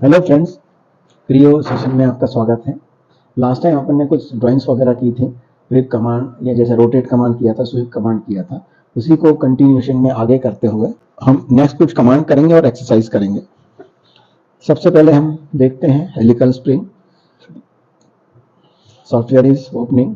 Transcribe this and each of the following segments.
Hello friends, Creo session में आपका स्वागत है। लास्ट टाइम अपन ने कुछ ड्राइंग्स वगैरह की थी, फ्लिप कमांड या जैसे रोटेट कमांड किया था, स्वीप कमांड किया था, उसी को कंटिन्यूएशन में आगे करते हुए हम नेक्स्ट कुछ कमांड करेंगे और एक्सरसाइज करेंगे। सबसे पहले हम देखते हैं helical spring. Software is opening.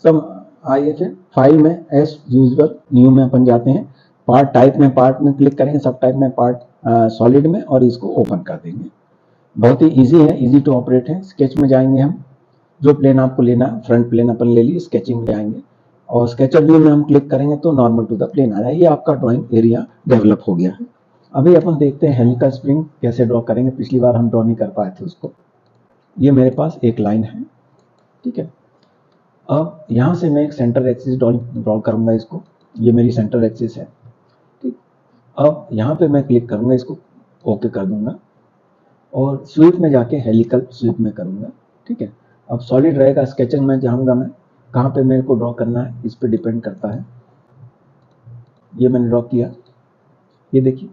सब आइए फिर फाइल में एज यूजुअल न्यू में अपन जाते हैं। पार्ट टाइप में क्लिक करेंगे, सब टाइप में पार्ट सॉलिड में, और इसको ओपन कर देंगे। बहुत ही इजी है, इजी टू ऑपरेट है। स्केच में जाएंगे हम, जो प्लेन आपको लेना, फ्रंट प्लेन अपन ले लिए, स्केचिंग में जाएंगे और स्केचर व्यू में हम क्लिक करेंगे तो नॉर्मल टू द प्लेन आ रहा है। ये आपका ड्राइंग एरिया डेवलप हो गया है। अभी अपन देखते हैं हेलिकल स्प्रिंग कैसे ड्रॉ करेंगे। पिछली बार हम ड्रॉ नहीं कर पाए थे उसको। ये मेरे पास एक लाइन है, ठीक है। अब यहाँ से मैं एक सेंटर एक्सिस ड्रॉ करूंगा इसको। ये मेरी सेंटर एक्सिस है, ठीक। अब यहाँ पे मैं क्लिक करूंगा, इसको ओके कर दूंगा और स्वीप में जाके हेलिकल स्वीप में करूंगा, ठीक है। अब सॉलिड रहेगा, स्केचिंग में जाऊंगा मैं। कहाँ पे मेरे को ड्रॉ करना है इस पे डिपेंड करता है। ये मैंने ड्रॉ किया, ये देखिए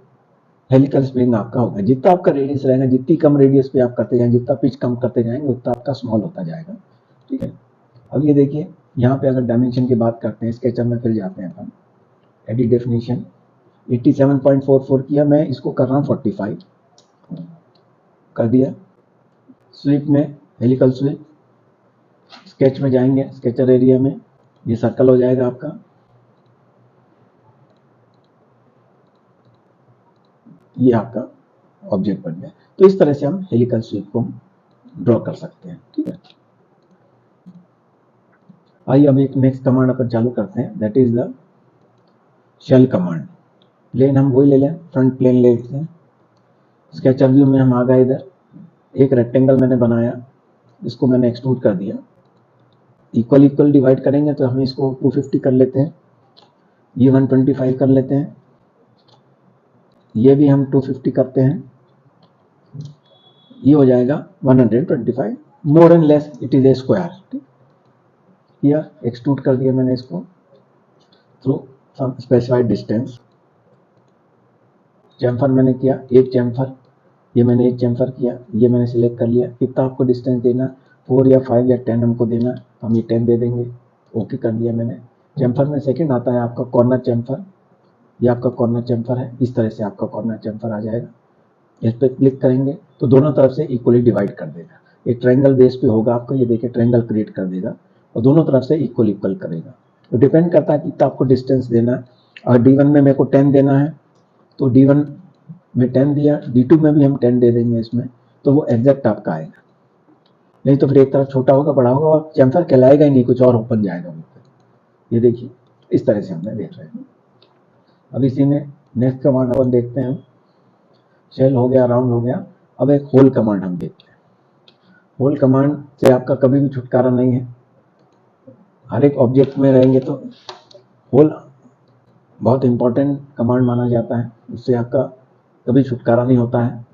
हेलिकल स्प्रिंग आपका होगा। जितना आपका रेडियस रहेगा, जितनी कम रेडियस पे आप करते जाएंगे, जितना पिच कम करते जाएंगे, उतना आपका स्मॉल होता जाएगा, ठीक है। अब ये देखिए यहाँ पे अगर डायमेंशन की बात करते हैं, स्केचर में फिर जाते हैं अपन, एडिट डेफिनेशन 87.44 किया, मैं इसको कर रहा हूँ 45 कर दिया। स्वीप में हेलिकल स्वीप, स्केच में जाएंगे, स्केचर एरिया में ये सर्कल हो जाएगा आपका। ये आपका ऑब्जेक्ट बन गया। तो इस तरह से हम हेलिकल स्वीप को ड्रॉ कर सकते हैं, ठीक है। आइए अब एक नेक्स्ट कमांड अपन चालू करते हैं, that is the shell command. Plain हम वही ले लें, फ्रंट प्लेन ले लेते हैं। स्केचर व्यू में हम आ गए, इधर एक रेक्टेंगल मैंने बनाया, इसको मैंने एक्सट्रूड कर दिया। इक्वल इक्वल डिवाइड करेंगे तो हम इसको 250 कर लेते हैं, ये 125 कर लेते हैं, ये भी हम 250 करते हैं, ये हो जाएगा 125। More and less it is a square, ठीक। या एक्सट्रूड कर दिया मैंने इसको through some specified distance. Chamfer मैंने किया, एक चैम्फर, ये मैंने एक चैम्फर किया, ये मैंने सिलेक्ट कर लिया। कितना आपको डिस्टेंस देना, 4 या 5 या 10 हमको देना, तो हम ये 10 दे देंगे। ओके कर दिया मैंने। चैम्फर में सेकंड आता है आपका कॉर्नर चैम्फर, ये आपका कॉर्नर चैम्फर है। इस तरह से आपका कॉर्नर चैम्फर आ जाएगा। इस पर क्लिक करेंगे तो दोनों तरफ से इक्वली डिवाइड कर देगा। एक ट्रायंगल बेस पे होगा आपका, ये देखिए ट्रायंगल क्रिएट कर देगा और दोनों तरफ से इक्वल इक्वल करेगा। तो डिपेंड करता है कितना आपको डिस्टेंस देना है। और D1 में मेरे को 10 देना है तो D1 में 10 दिया, D2 में भी हम 10 दे देंगे इसमें, तो वो एग्जैक्ट आपका आएगा। नहीं तो फिर एक तरफ छोटा होगा, बड़ा होगा और चैम्फर कहलाएगा ही नहीं, कुछ और ओपन जाएगा वो। ये देखिए इस तरह से हमने देख रहे हैं। अब इसी में नेक्स्ट कमांड अपन देखते हैं। शेल हो गया, राउंड हो गया। अब एक होल कमांड हम देखते हैं। होल कमांड से आपका कभी भी छुटकारा नहीं है। हर एक ऑब्जेक्ट में रहेंगे तो होल बहुत इंपॉर्टेंट कमांड माना जाता है, उससे आपका कभी छुटकारा नहीं होता है।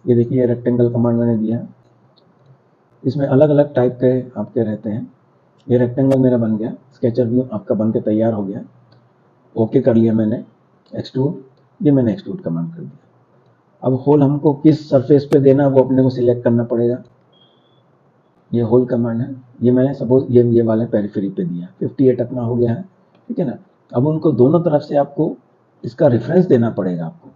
ये देखिए रेक्टेंगल कमांड मैंने दिया, इसमें अलग अलग टाइप के आपके रहते हैं। ये रेक्टेंगल मेरा बन गया, स्केचर व्यू आपका बन के तैयार हो गया। ओके कर लिया मैंने। एक्सट्रूड, ये मैंने एक्सट्रूड कमांड कर दिया। अब होल हमको किस सरफेस पे देना है वो अपने को सिलेक्ट करना पड़ेगा। ये होल कमांड है, ये मैंने सपोज ये वाले पेरिफेरी पे दिया। 58 अपना हो गया है, ठीक है ना। अब उनको दोनों तरफ से आपको इसका रेफरेंस देना पड़ेगा आपको।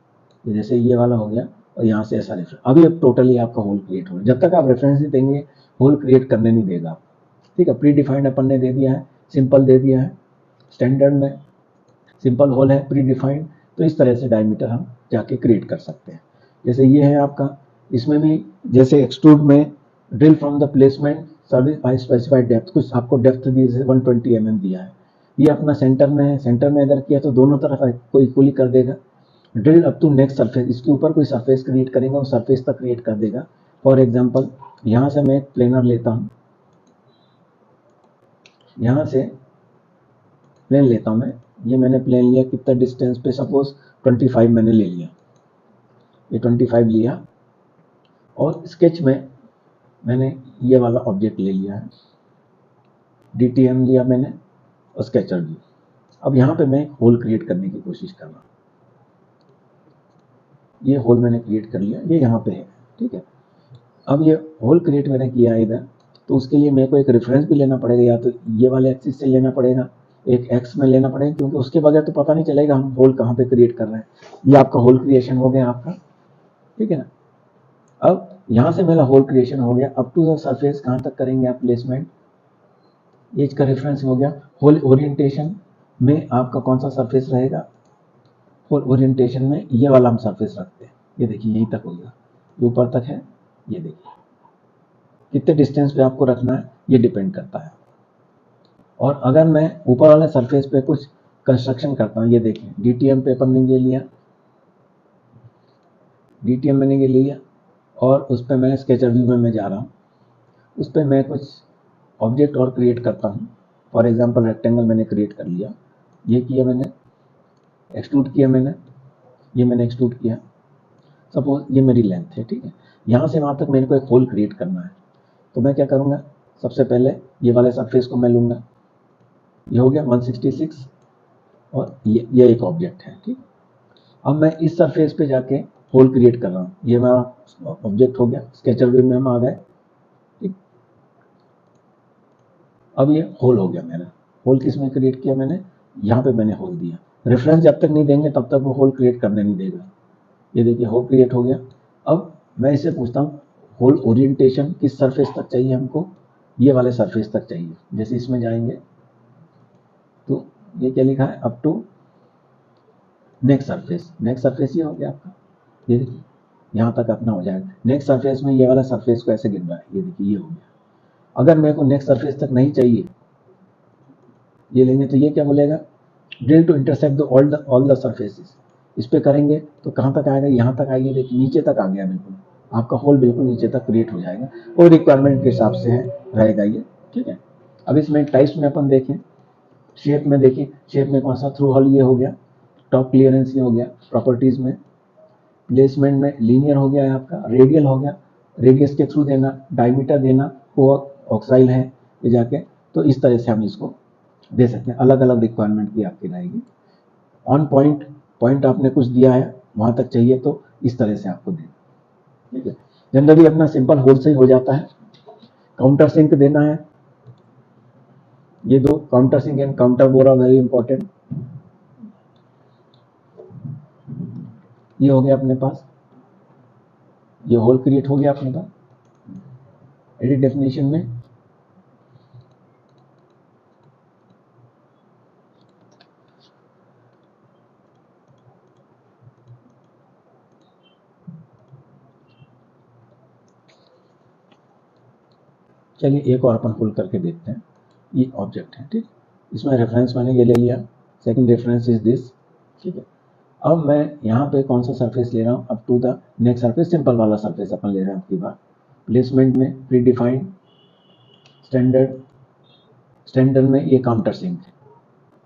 जैसे ये वाला हो गया और यहाँ से ऐसा रेफरेंस। अभी अब टोटली आपका होल क्रिएट हो, जब तक आप रेफरेंस नहीं देंगे होल क्रिएट करने नहीं देगा आपको, ठीक है। प्री डिफाइंड अपन ने दे दिया है, सिंपल दे दिया है। स्टैंडर्ड में सिंपल होल है, प्री डिफाइंड। तो इस तरह से डायमीटर हम जाके क्रिएट कर सकते हैं। जैसे ये है आपका, इसमें भी जैसे एक्सट्रूड में drill from the placement service by specified depth, कुछ आपको डेप्थ दी 120 mm दिया है। ये अपना सेंटर में है, सेंटर में अगर किया तो दोनों तरफ को इक्वली कर देगा। Drill up to next surface, इसके ऊपर कोई सरफेस क्रिएट करेंगे और सरफेस तक क्रिएट कर देगा। फॉर एग्जाम्पल यहाँ से मैं एक प्लेनर लेता हूँ, यहाँ से प्लेन लेता हूँ मैं। ये मैंने प्लेन लिया कितना डिस्टेंस पे, सपोज 25 मैंने ले लिया, ये 25 लिया। और स्केच में मैंने ये वाला ऑब्जेक्ट ले लिया है, DTM लिया मैंने और स्केचर भी। अब यहाँ पे मैं एक होल क्रिएट करने की कोशिश कर रहा हूँ। ये होल मैंने क्रिएट कर लिया, ये यहाँ पे है, ठीक है। अब ये होल क्रिएट मैंने किया है इधर, तो उसके लिए मेरे को एक रेफरेंस भी लेना पड़ेगा, या तो ये वाले एक्सिस से लेना पड़ेगा, एक एक्स में लेना पड़ेगा, क्योंकि उसके बगैर तो पता नहीं चलेगा हम होल कहाँ पे क्रिएट कर रहे हैं। ये आपका होल क्रिएशन हो गया आपका, ठीक है ना। अब यहाँ से मेरा होल क्रिएशन हो गया। अप टू द सरफेस कहाँ तक करेंगे आप प्लेसमेंट, ये इसका रेफरेंस हो गया। होल ओरिएंटेशन में आपका कौन सा सरफेस रहेगा, होल ओरिएंटेशन में ये वाला हम सरफेस रखते हैं। ये देखिए यहीं तक हो गया, ये ऊपर तक है। ये देखिए कितने डिस्टेंस पे आपको रखना है ये डिपेंड करता है। और अगर मैं ऊपर वाले सरफेस पे कुछ कंस्ट्रक्शन करता हूँ, ये देखिए DTM पेपर ने ये लिया, DTM मैंने ये लिया, और उस पर मैं स्केचर व्यू में मैं जा रहा हूँ, उस पर मैं कुछ ऑब्जेक्ट और क्रिएट करता हूँ। फॉर एग्जांपल रेक्टेंगल मैंने क्रिएट कर लिया, ये किया मैंने, एक्सट्रूड किया मैंने, ये मैंने एक्सट्रूड किया। सपोज ये मेरी लेंथ है, ठीक है। यहाँ से वहाँ तक मेरे को एक होल क्रिएट करना है, तो मैं क्या करूँगा, सबसे पहले ये वाले सरफेस को मैं लूँगा, ये हो गया 166, और ये एक ऑब्जेक्ट है, ठीक। अब मैं इस सरफेस पे जाके होल क्रिएट कर रहा हूँ, ये मेरा ऑब्जेक्ट हो गया, स्केचर व्यू में हम आ गए, ठीक। अब ये होल हो गया मेरा। होल किस में क्रिएट किया मैंने, यहाँ पे मैंने होल दिया। रेफरेंस जब तक नहीं देंगे तब तक वो होल क्रिएट करने नहीं देगा। ये देखिए होल क्रिएट हो गया। अब मैं इससे पूछता हूँ होल ओरिएंटेशन किस सरफेस तक चाहिए हमको, ये वाले सरफेस तक चाहिए। जैसे इसमें जाएंगे तो ये क्या लिखा है, up to next surface. Next surface ये हो गया आपका, ये देखिए यहाँ तक अपना हो जाएगा। नेक्स्ट सरफेस में ये वाला सरफेस को ऐसे गिन रहा है, ये देखिए ये हो गया। अगर मेरे को नेक्स्ट सरफेस तक नहीं चाहिए, ये लेंगे तो ये क्या बोलेगा, drill to intersect all the surfaces. इस पे करेंगे तो कहाँ तक आएगा, यहाँ तक आएगा, देखिए नीचे तक आ गया, बिल्कुल आपका होल बिल्कुल नीचे तक क्रिएट हो जाएगा, और रिक्वायरमेंट के हिसाब से है रहेगा ये, ठीक है। अब इसमें टाइप्स में अपन देखें, शेप में देखिए, शेप में कौन सा, थ्रू हॉल ये हो गया, टॉप क्लियरेंस ये हो गया, प्रॉपर्टीज में प्लेसमेंट में लीनियर हो गया है आपका, रेडियल हो गया, रेडियस के थ्रू देना, डायमीटर देना, वो ऑक्साइल है ये जाके। तो इस तरह से हम इसको दे सकते हैं, अलग अलग रिक्वायरमेंट की आपकी रहेगी। ऑन पॉइंट, पॉइंट आपने कुछ दिया है वहां तक चाहिए तो इस तरह से आपको देना, ठीक है। जनरली अपना सिंपल होल से ही हो जाता है। काउंटर सिंक देना है, ये दो, counter sink and counter bore are very important. ये हो गया अपने पास, ये होल क्रिएट हो गया अपने पास एडिट डेफिनेशन में। चलिए एक और अपन होल करके देखते हैं। ये ऑब्जेक्ट है, ठीक। इसमें रेफरेंस मैंने ये ले लिया, सेकंड रेफरेंस इज दिस, ठीक है। अब मैं यहाँ पे कौन सा सरफेस ले रहा हूँ, up to the next surface, simple वाला सरफेस अपन ले रहे हैं आपकी बात। प्लेसमेंट में प्री डिफाइंड, स्टैंडर्ड में ये काउंटर सिंक है।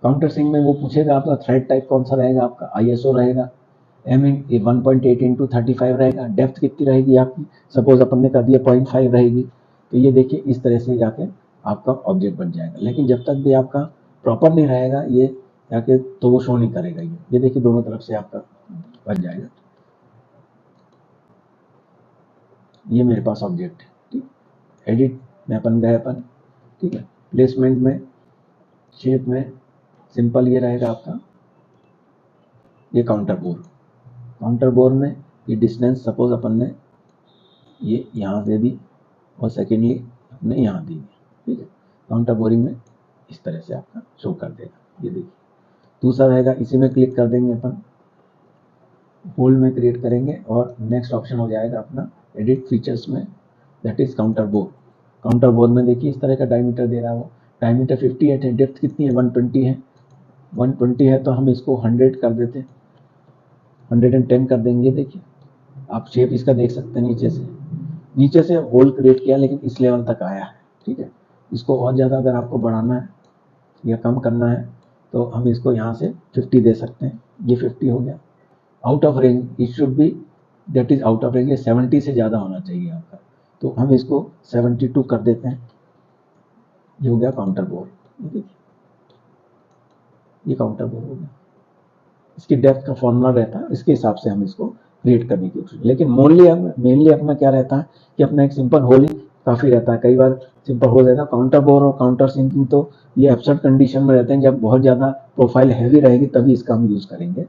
काउंटर सिंक में वो पूछेगा आपका थ्रेड टाइप कौन सा रहेगा, आपका ISO रहेगा, ये 1.8 इंटू 35 रहेगा, डेप्थ कितनी रहेगी आपकी, सपोज अपन ने कर दिया 0.5 रहेगी, तो ये देखिए इस तरह से जाके आपका ऑब्जेक्ट बन जाएगा। लेकिन जब तक भी आपका प्रॉपर नहीं रहेगा ये जाके, तो वो शो नहीं करेगा। ये देखिए दोनों तरफ से आपका बन जाएगा। ये मेरे पास ऑब्जेक्ट है, ठीक। एडिट में अपन गए अपन, ठीक है। प्लेसमेंट में, शेप में सिंपल ये रहेगा आपका, ये काउंटर बोर। काउंटर बोर में ये डिस्टेंस सपोज अपन ने ये यहाँ दे दी, और सेकेंडली अपने यहाँ दी, ठीक है। काउंटर बोरिंग में इस तरह से आपका शो कर देगा। ये देखिए दूसरा रहेगा, इसी में क्लिक कर देंगे अपन, होल्ड में क्रिएट करेंगे, और नेक्स्ट ऑप्शन हो जाएगा अपना एडिट फीचर्स में, that is counter bore. Counter bore में देखिए इस तरह का डायमीटर दे रहा है, वो डायमीटर 58 है, डेप्थ कितनी है 120 है, 120 है तो हम इसको 100 कर देते हैं, 110 कर देंगे। देखिए आप शेप इसका देख सकते हैं, नीचे से होल क्रिएट किया लेकिन इस लेवल तक आया है, ठीक है। इसको और ज़्यादा अगर आपको बढ़ाना है या कम करना है तो हम इसको यहाँ से 50 दे सकते हैं, ये 50 हो गया। Out of range, it should be, that is out of range, ये 70 से ज़्यादा होना चाहिए आपका, तो हम इसको 72 कर देते हैं। ये हो गया काउंटर बोर, ये काउंटर बोर हो गया। इसकी डेप्थ का फॉर्मूला रहता है, इसके हिसाब से हम इसको क्रिएट करने की कोशिश। लेकिन मेनली अपना क्या रहता है कि अपना एक सिंपल होल ही काफ़ी रहता है। कई बार सिंपल होल रहता है। काउंटर बोर और काउंटर सिंकिंग तो ये एब्सर्ड कंडीशन में रहते हैं, जब बहुत ज़्यादा प्रोफाइल हैवी रहेगी तभी इसका हम यूज़ करेंगे।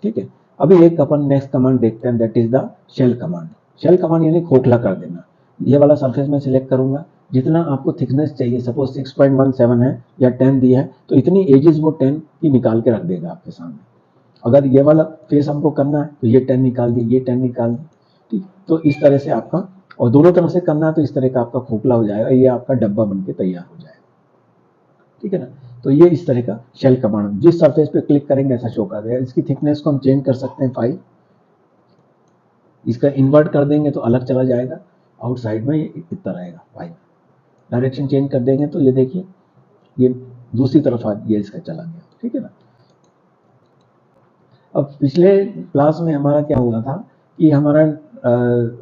ठीक है, अभी एक अपन नेक्स्ट कमांड देखते हैं, that is the shell command. Shell command यानी खोखला कर देना। ये वाला सरफेस में सिलेक्ट करूंगा, जितना आपको थिकनेस चाहिए, सपोज 6.17 है या 10 दिया है, तो इतनी एजेस वो 10 की निकाल के रख देगा आपके सामने। अगर ये वाला फेस हमको करना है तो ये 10 निकाल दी, ये 10 निकाल दी। ठीक, तो इस तरह से आपका, और दोनों तरफ से करना है तो इस तरह का आपका खोखला हो जाएगा, ये आपका डब्बा बन के तैयार हो जाएगा। ठीक है ना, तो ये इस तरह का शेल कमांड, जिस सरफेस पे क्लिक करेंगे ऐसा शो कर देगा। इसकी थिकनेस को हम चेंज कर सकते हैं 5, इसका इन्वर्ट कर देंगे तो अलग चला जाएगा, आउटसाइड में ये इतना रहेगा 5। डायरेक्शन चेंज कर देंगे तो ये देखिए ये दूसरी तरफ आ गया, इसका चला गया। ठीक है ना, अब पिछले क्लास में हमारा क्या हुआ था कि हमारा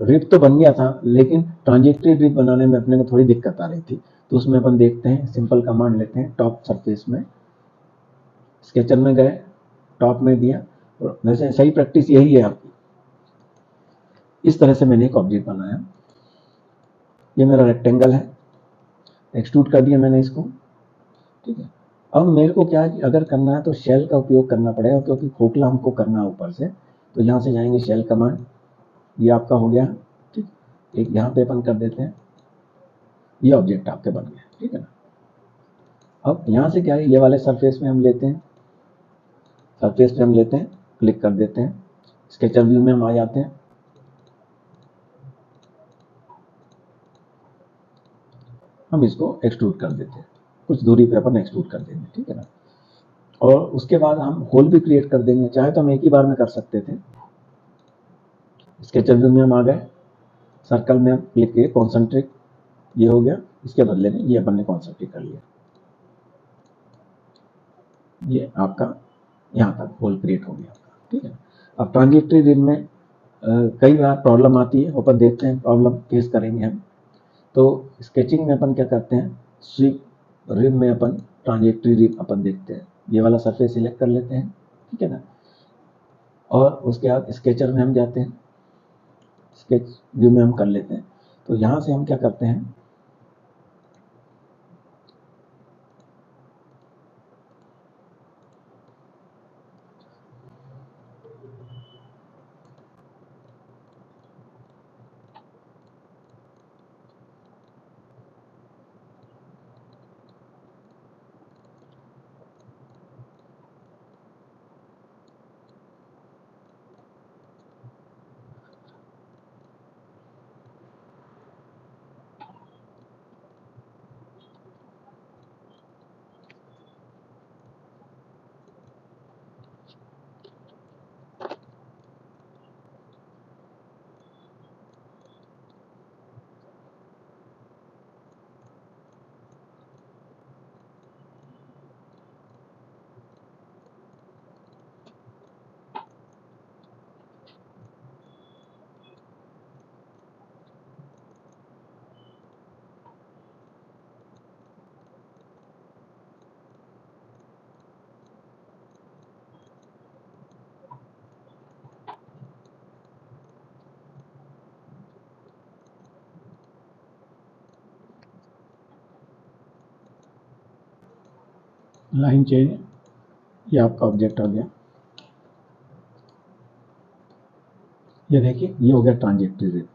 रिप तो बन गया था, लेकिन ट्रांजेक्टरी रिप बनाने में अपने को थोड़ी दिक्कत आ रही थी। तो उसमें अपन देखते हैं, सिंपल कमांड लेते हैं, टॉप सरफेस में स्केचर में गए, टॉप में दिया। वैसे सही प्रैक्टिस यही है आपकी। इस तरह से मैंने एक ऑब्जेक्ट बनाया, ये मेरा रेक्टेंगल है, एक्सट्रूड कर दिया मैंने इसको। ठीक है, अब मेरे को क्या है कि अगर करना है तो शेल का उपयोग करना पड़ेगा, क्योंकि खोखला हमको करना है ऊपर से। तो यहाँ से जाएंगे शेल कमांड, ये आपका हो गया। ठीक, एक यहाँ पे अपन कर देते हैं, ये ऑब्जेक्ट आपके बन गया। ठीक है ना, अब यहाँ से क्या है, ये वाले सरफेस में हम लेते हैं, सरफेस पे हम लेते हैं, क्लिक कर देते हैं, स्केचर व्यू में हम आ जाते हैं, हम इसको एक्सट्रूड कर देते हैं, कुछ दूरी पे अपन एक्सट्रूड कर देंगे। ठीक है ना, और उसके बाद हम होल भी क्रिएट कर देंगे। चाहे तो हम एक ही बार में कर सकते थे। स्केचर व्यू में हम आ गए, सर्कल में हम क्लिक किए, कॉन्सेंट्रिक, ये हो गया। इसके बदले में ये अपन ने कॉन्सेंट्रिक कर लिया, ये आपका यहाँ तक होल क्रिएट हो गया। ठीक है, अब ट्रांजेक्टरी रिब में कई बार प्रॉब्लम आती है, अपन देखते हैं प्रॉब्लम फेस करेंगे हम। तो स्केचिंग में अपन क्या करते हैं, स्वीप रिब में अपन ट्रांजेक्टरी रिब अपन देखते हैं, ये वाला सरफेस सिलेक्ट कर लेते हैं। ठीक है ना, और उसके बाद स्केचर में हम जाते हैं, स्केच व्यू में हम कर लेते हैं। तो यहाँ से हम क्या करते हैं, लाइन चेंज, ये आपका ऑब्जेक्ट हो गया। ये देखिए ये हो गया ट्रांजेक्टरी रिब।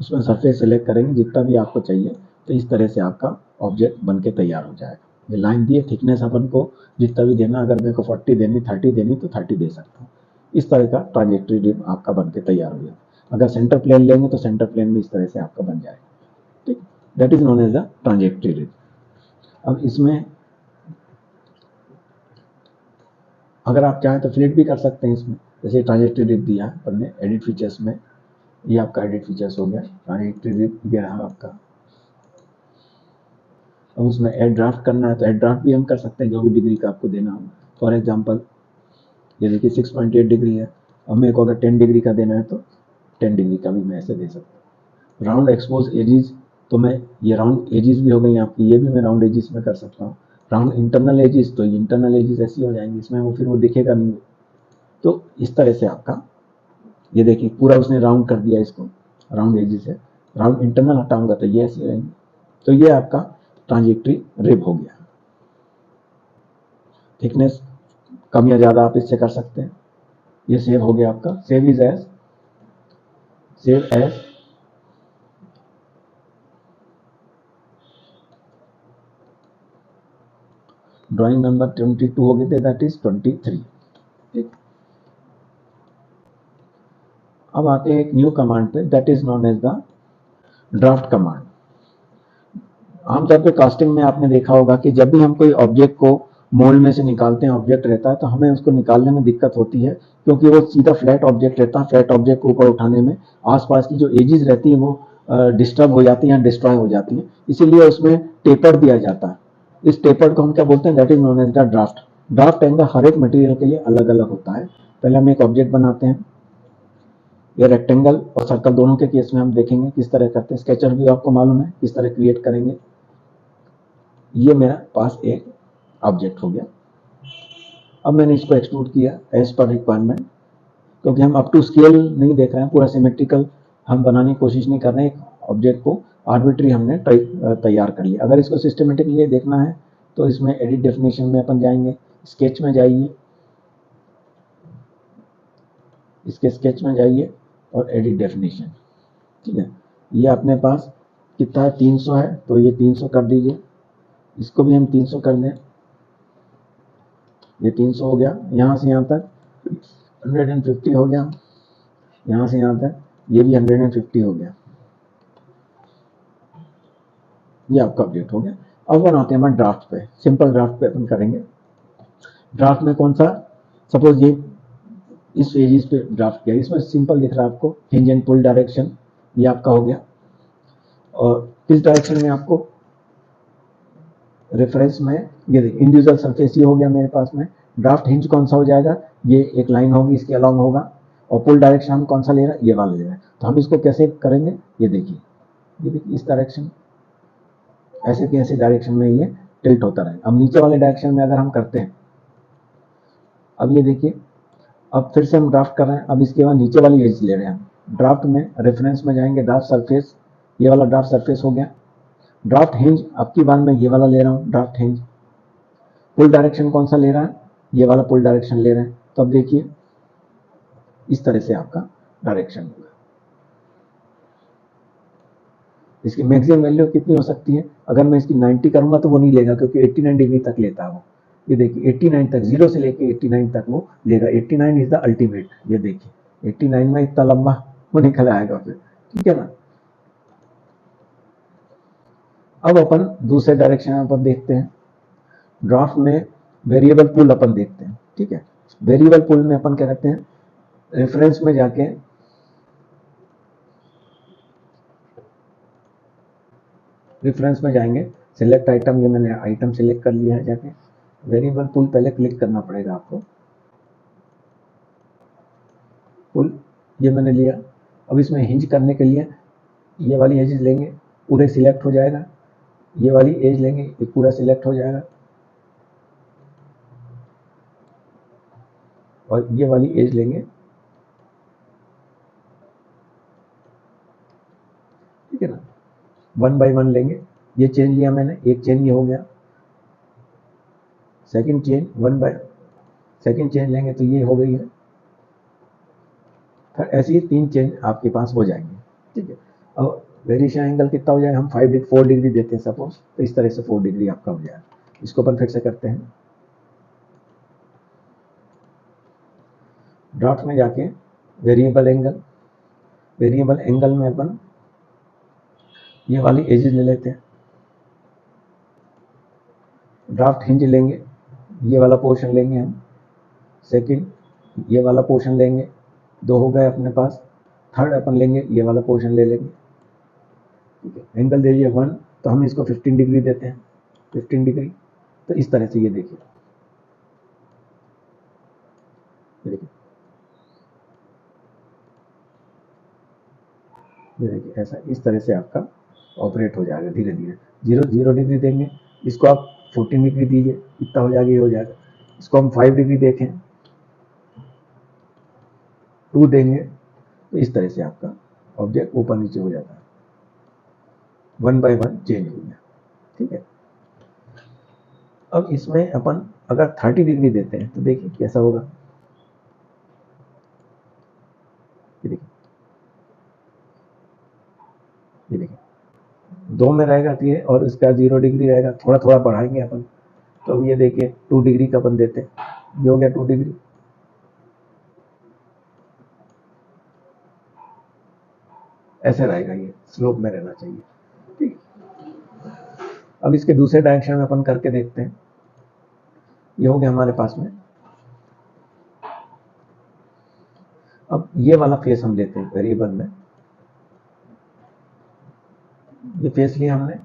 उसमें सरफेस सेलेक्ट करेंगे जितना भी आपको चाहिए, तो इस तरह से आपका ऑब्जेक्ट बन के तैयार हो जाएगा। ये लाइन दी है, थिकनेस अपन को जितना भी देना, अगर मेरे को 40 देनी, 30 देनी तो 30 दे सकता हूँ। इस तरह का ट्रांजेक्टरी रिब आपका बन के तैयार हो जाएगा। अगर सेंटर प्लेन लेंगे तो सेंटर प्लेन में इस तरह से आपका बन जाएगा। ठीक, that is known as the trajectory rib. अब इसमें अगर आप चाहें तो फ्लिट भी कर सकते हैं इसमें, जैसे ट्रांजेक्टरी रिब दिया है अपन ने एडिट फीचर्स में, ये आपका एडिट फीचर्स हो गया, ट्रांजेक्टरी रिब ये रहा आपका। अब उसमें एड ड्राफ्ट करना है तो एड ड्राफ्ट भी हम कर सकते हैं, जो भी डिग्री का आपको देना हो। फॉर एग्जांपल ये देखिए 6.8 डिग्री है, अब मेरे को अगर 10 डिग्री का देना है तो 10 डिग्री का भी मैं ऐसे दे सकता हूँ। राउंड एक्सपोज एजिज, तो मैं ये राउंड एजिज भी हो गई आपकी, ये भी मैं राउंड एजिज में कर सकता हूँ। राउंड इंटरनल एजिज, तो इंटरनल एजिज ऐसी हो जाएंगी, इसमें वो फिर वो दिखेगा नहीं। तो इस तरह से आपका ये देखिए पूरा उसने राउंड कर दिया इसको, राउंड एजिज है। राउंड इंटरनल हटाऊंगा तो ये ऐसी रहेंगी। तो ये आपका ट्रांजेक्टरी रिब हो गया। थिकनेस कम या ज़्यादा आप इससे कर सकते हैं। ये सेव हो गया आपका, save is as, save as drawing number 22 हो गए थे, दैट इज 23। ठीक, अब आते हैं एक न्यू कमांड पे, that is known as the draft command. आमतौर पे कास्टिंग में आपने देखा होगा कि जब भी हम कोई ऑब्जेक्ट को मोल्ड में से निकालते हैं, ऑब्जेक्ट रहता है, तो हमें उसको निकालने में दिक्कत होती है, क्योंकि वो सीधा फ्लैट ऑब्जेक्ट रहता है। फ्लैट ऑब्जेक्ट को ऊपर उठाने में आसपास की जो एजेस रहती है वो डिस्टर्ब हो जाती है, डिस्ट्रॉय हो जाती है, इसीलिए उसमें टेपर दिया जाता है। इस टेपर को हम क्या बोलते हैं, that is known as the draft. Draft angle हर एक मटेरियल के लिए अलग अलग होता है। पहले हम एक ऑब्जेक्ट बनाते हैं, ये रेक्टेंगल और सर्कल दोनों के केस में हम देखेंगे किस तरह करते हैं। स्केचर भी आपको मालूम है किस तरह क्रिएट करेंगे। ये मेरा पास एक ऑब्जेक्ट हो गया। अब मैंने इसको एक्सट्रूड किया एज पर रिक्वायरमेंट, क्योंकि हम अप टू स्केल नहीं देख रहे हैं, पूरा सिमेट्रिकल हम बनाने की कोशिश नहीं कर रहे हैं। एक ऑब्जेक्ट को आर्बिट्री हमने तैयार कर लिया। अगर इसको सिस्टमेटिकली देखना है तो इसमें एडिट डेफिनेशन में अपन जाएंगे, स्केच में जाइए, इसके स्केच में जाइए और एडिट डेफिनेशन। ठीक है, ये अपने पास कितना है, 300 है, तो ये 300 कर दीजिए। इसको भी हम 300 कर दें, ये 300 हो गया। यहाँ से यहाँ तक 150 हो गया, यहाँ से यहाँ तक ये भी 150 हो गया। ये आपका अपडेट हो गया। अब बनाते हैं अपन ड्राफ्ट पे, सिंपल ड्राफ्ट पे अपन करेंगे। ड्राफ्ट में कौन सा, सपोज ये इस पेजेस पे ड्राफ्ट किया, इसमें सिंपल दिख रहा है आपको हिंज एंड पुल डायरेक्शन, ये आपका हो गया। और किस डायरेक्शन में आपको, रेफरेंस में, ये देखिए इंडिविजुअल सरफेस ये हो गया मेरे पास में। ड्राफ्ट हिंज कौन सा हो जाएगा, ये एक लाइन होगी इसके अलॉन्ग होगा। और पुल डायरेक्शन हम कौन सा ले रहा है, ये वाला ले रहा है। तो हम इसको कैसे करेंगे, ये देखिए, ये देखिए इस डायरेक्शन, ऐसे कैसे डायरेक्शन में ये टिल्ट होता रहे। अब नीचे वाले डायरेक्शन में अगर हम करते हैं, अब ये देखिए, अब फिर से हम ड्राफ्ट कर रहे हैं। अब इसके बाद नीचे वाली एज ले रहे हैं हम। ड्राफ्ट में रेफरेंस में जाएंगे, ड्राफ्ट सरफेस, ये वाला ड्राफ्ट सरफेस हो गया। ड्राफ्ट हिंज आपकी बात में ये वाला ले रहा हूँ, ड्राफ्ट हिंज। पुल डायरेक्शन कौन सा ले रहा है, ये वाला पुल डायरेक्शन ले रहे हैं। तो अब देखिए इस तरह से आपका डायरेक्शन होगा। इसकी मैक्सिमम वैल्यू कितनी हो सकती है, अगर मैं इसकी 90 करूंगा तो वो नहीं लेगा, क्योंकि 89 डिग्री तक लेता है वो। ये देखिए 89 तक, 0 से लेके 89 तक वो लेगा। 89 इज द अल्टीमेट। ये देखिए 89 में इतना लंबा वो निकल आएगा फिर, ठीक है ना। अब अपन दूसरे डायरेक्शन में अपन देखते हैं, ड्राफ्ट में वेरिएबल पुल अपन देखते हैं। ठीक है, वेरिएबल पुल में अपन क्या करते हैं, रेफरेंस में जाके रेफरेंस में जाएंगे, सिलेक्ट आइटम, ये मैंने आइटम सिलेक्ट कर लिया है। जाके वेरिएबल पुल पहले क्लिक करना पड़ेगा आपको। पुल ये मैंने लिया। अब इसमें हिंज करने के लिए ये वाली एज लेंगे, पूरे सिलेक्ट हो जाएगा। ये वाली एज लेंगे, ये पूरा सिलेक्ट हो जाएगा। और ये वाली एज लेंगे, ठीक है ना, 1 बाय 1 लेंगे। ये चेन लिया मैंने, एक चेन ये हो गया। Second chain 1 by second chain लेंगे तो ये हो गई है। फिर ऐसे ही 3 चेन आपके पास हो जाएंगे। ठीक है, अब वेरिएशन एंगल कितना हो जाएगा, हम 4 डिग्री देते हैं सपोज, तो इस तरह से 4 डिग्री आपका हो जाएगा। इसको अपन फिर से करते हैं, ड्राफ्ट में जाके वेरिएबल एंगल, वेरिएबल एंगल में अपन ये वाली एजेस ले लेते हैं। ड्राफ्ट हिंज लेंगे, ये वाला पोर्शन लेंगे हम। सेकंड ये वाला पोर्शन लेंगे, 2 हो गए अपने पास। थर्ड अपन लेंगे, ये वाला पोर्शन ले लेंगे। ठीक है, एंगल दे दिए 1, तो हम इसको 15 डिग्री देते हैं, 15 डिग्री। तो इस तरह से ये देखिए, ये देखिए ऐसा इस तरह से आपका ऑपरेट हो जाएगा धीरे धीरे। 0 डिग्री देंगे, इसको आप 14 डिग्री दीजिए, इतना हो जाएगा, ये हो जाएगा। इसको हम 5 डिग्री देखें, 2 देंगे, तो इस तरह से आपका ऑब्जेक्ट ऊपर नीचे हो जाता है, 1 बाय 1 चेंज हो गया। ठीक है, अब इसमें अपन अगर 30 डिग्री देते हैं तो देखिए कैसा होगा। ये देखिए, ये देखिए 2 में रहेगा तो ये, और इसका 0 डिग्री रहेगा, थोड़ा थोड़ा बढ़ाएंगे अपन, तो अब ये देखिए 2 डिग्री का अपन देते हैं, ये हो गया 2 डिग्री। ऐसे रहेगा, ये स्लोप में रहना चाहिए। ठीक, अब इसके दूसरे डायरेक्शन में अपन करके देखते हैं। ये हो गया हमारे पास में। अब ये वाला फेस हम लेते हैं वेरिएबल में, ये फेस लिया हमने।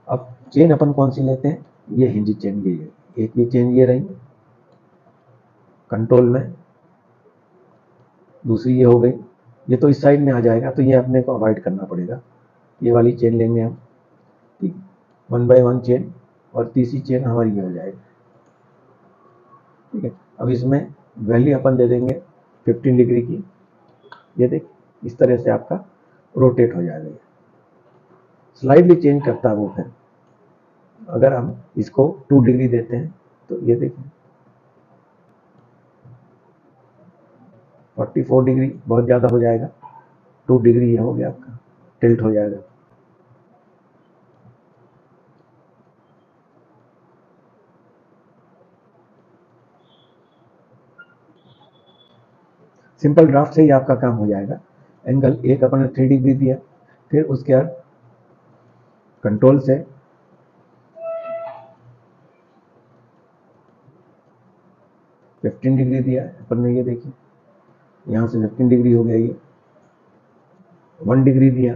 अब चेन अपन कौन सी लेते हैं, ये हिंज चेन, ये है एक, ये चेन ये रही कंट्रोल में, दूसरी ये हो गई। ये तो इस साइड में आ जाएगा, तो ये अपने को अवॉइड करना पड़ेगा। ये वाली चेन लेंगे हम, ठीक, 1 बाय 1 चेन, और तीसरी चेन हमारी ये हो जाएगी। ठीक है, अब इसमें वैल्यू अपन दे देंगे 15 डिग्री की। ये देख इस तरह से आपका रोटेट हो जाएगा, स्लाइडली चेंज करता है वो। फिर अगर हम इसको 2 डिग्री देते हैं तो ये देखिए 44 डिग्री बहुत ज़्यादा हो जाएगा, 2 डिग्री ये हो गया आपका, टिल्ट हो जाएगा। सिंपल ड्राफ्ट से ही आपका काम हो जाएगा। एंगल एक अपन ने 3 डिग्री दिया, फिर उसके बाद कंट्रोल से फिफ्टीन डिग्री दिया अपन ने, ये देखिए यहाँ से 15 डिग्री हो गया, ये 1 डिग्री दिया,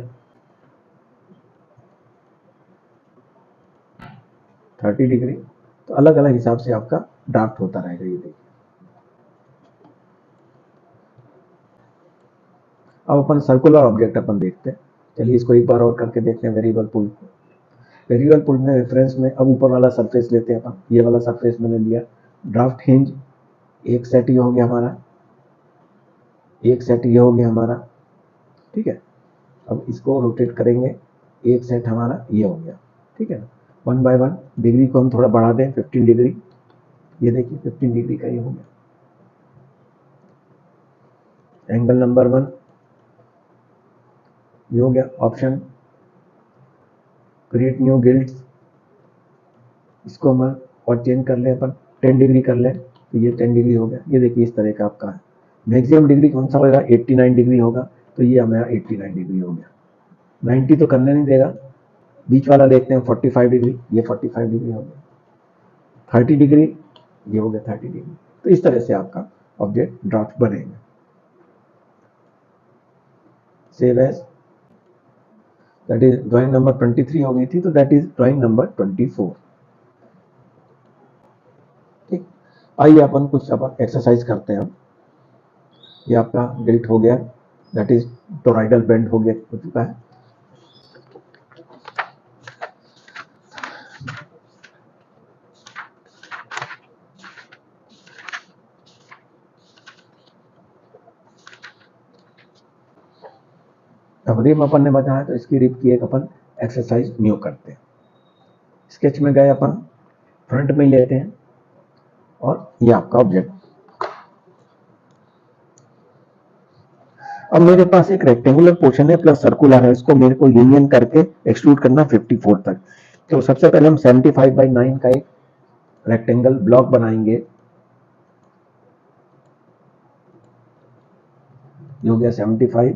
30 डिग्री। तो अलग अलग हिसाब से आपका ड्राफ्ट होता रहेगा। ये देखिए अब अपन सर्कुलर ऑब्जेक्ट अपन देखते हैं। चलिए इसको एक बार और करके देखते हैं वेरिएबल पुल को। वेरिएबल पुल में रेफरेंस में अब ऊपर वाला सरफेस लेते हैं अपन, ये वाला सरफेस मैंने लिया। ड्राफ्ट हिंज एक सेट ये हो गया हमारा, एक सेट ये हो गया हमारा। ठीक है, अब इसको रोटेट करेंगे, एक सेट हमारा ये हो गया। ठीक है ना, 1 बाय 1 डिग्री को हम थोड़ा बढ़ा दें, 15 डिग्री। ये देखिए 15 डिग्री का ये हो गया। एंगल नंबर 1 ये हो गया। ऑप्शन क्रिएट न्यू गिल्ड्स, इसको हम और चेंज कर लें अपन, 10 डिग्री कर लें, तो ये 10 डिग्री हो गया। ये देखिए इस तरह का आपका है। मैक्सिमम डिग्री कौन सा होगा, 89 डिग्री होगा, तो ये हमारा 89 डिग्री हो गया। 90 तो करने नहीं देगा, बीच वाला देखते हैं 45 डिग्री, ये 45 डिग्री हो गया। 30 डिग्री ये हो गया 30 डिग्री। तो इस तरह से आपका ऑब्जेक्ट ड्राफ्ट बनेगा। Save as, that is drawing number 23 हो गई थी, तो दैट इज ड्राइंग नंबर 24। ठीक, आइए अपन कुछ अपन एक्सरसाइज करते हैं। ये आपका गिल्ट हो गया, दैट इज टोराइडल बेंड हो गया, हो चुका है। अब रिप अपन ने बताया, तो इसकी रिप की एक अपन एक्सरसाइज न्यू करते हैं। स्केच में गए अपन, फ्रंट में लेते हैं, और ये आपका ऑब्जेक्ट। अब मेरे पास एक रेक्टेंगुलर पोर्शन है प्लस सर्कुलर है, इसको मेरे को यूनियन करके एक्सट्रूड करना 54 तक। तो सबसे पहले हम 75 बाई 9 का एक रेक्टेंगल ब्लॉक बनाएंगे। ये हो गया 75,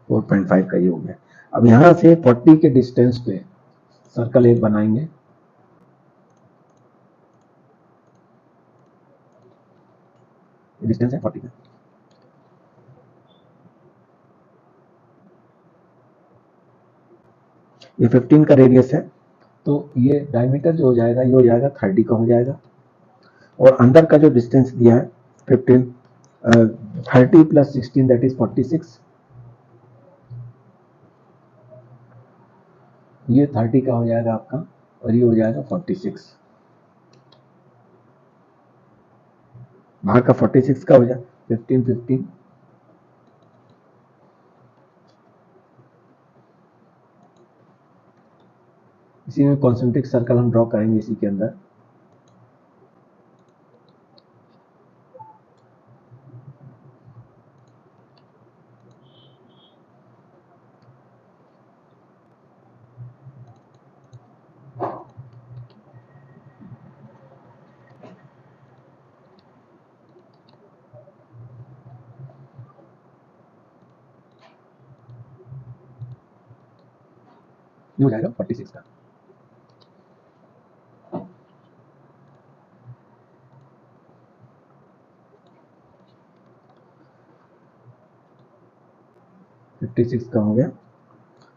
फोर 4.5 का ये हो गया। अब यहां से 40 के डिस्टेंस पे सर्कल एक बनाएंगे। डिस्टेंस है 40 का। ये 15 का रेडियस है, तो ये डायमीटर जो हो जाएगा ये हो जाएगा 30 का हो जाएगा, और अंदर का जो डिस्टेंस दिया है 15 30 + 16 दैट इज 46, ये 30 का हो जाएगा आपका और ये हो जाएगा 46, बाहर का 46 का हो जाए 15 15, इसी में कॉन्सेंट्रिक सर्कल हम ड्रॉ करेंगे इसी के अंदर। ये हो जाएगा 46 का। फिफ्टी सिक्स का हो गया।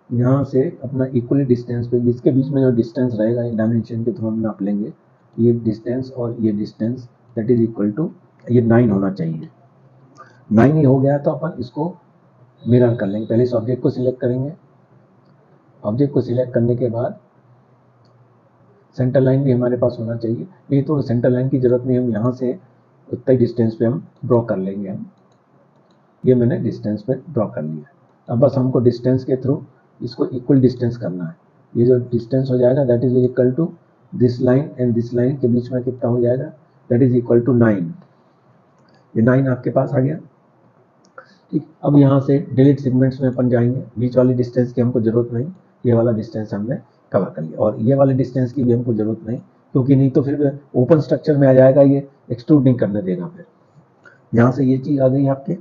यहाँ से अपना इक्वली डिस्टेंस पे इसके बीच में जो डिस्टेंस रहेगा ये डायमेंशन के थ्रू हम नाप लेंगे, ये डिस्टेंस और ये distance that is equal to ये 9 होना चाहिए। 9 ही हो गया तो अपन इसको मिरर कर लेंगे। पहले इस ऑब्जेक्ट को सिलेक्ट करेंगे, ऑब्जेक्ट को सिलेक्ट करने के बाद सेंटर लाइन भी हमारे पास होना चाहिए, नहीं तो सेंटर लाइन की जरूरत नहीं, हम यहाँ से उतना ही डिस्टेंस पे हम ड्रॉ कर लेंगे। हम ये मैंने डिस्टेंस पे ड्रॉ कर लिया। अब बस हमको डिस्टेंस के थ्रू इसको इक्वल डिस्टेंस करना है। ये जो डिस्टेंस हो जाएगा that is equal to this line and this line के बीच में कितना हो जाएगा, दैट इज इक्वल टू 9। ये 9 आपके पास आ गया। ठीक, अब यहाँ से डिलीट सेगमेंट्स में अपन जाएंगे, बीच वाली डिस्टेंस की हमको जरूरत नहीं, ये वाला डिस्टेंस हमने कवर कर लिया, और ये वाले डिस्टेंस की भी हमको जरूरत नहीं, क्योंकि नहीं तो फिर ओपन स्ट्रक्चर में आ जाएगा, ये एक्सट्रूड नहीं करने देगा। फिर यहाँ से ये चीज आ गई आपके,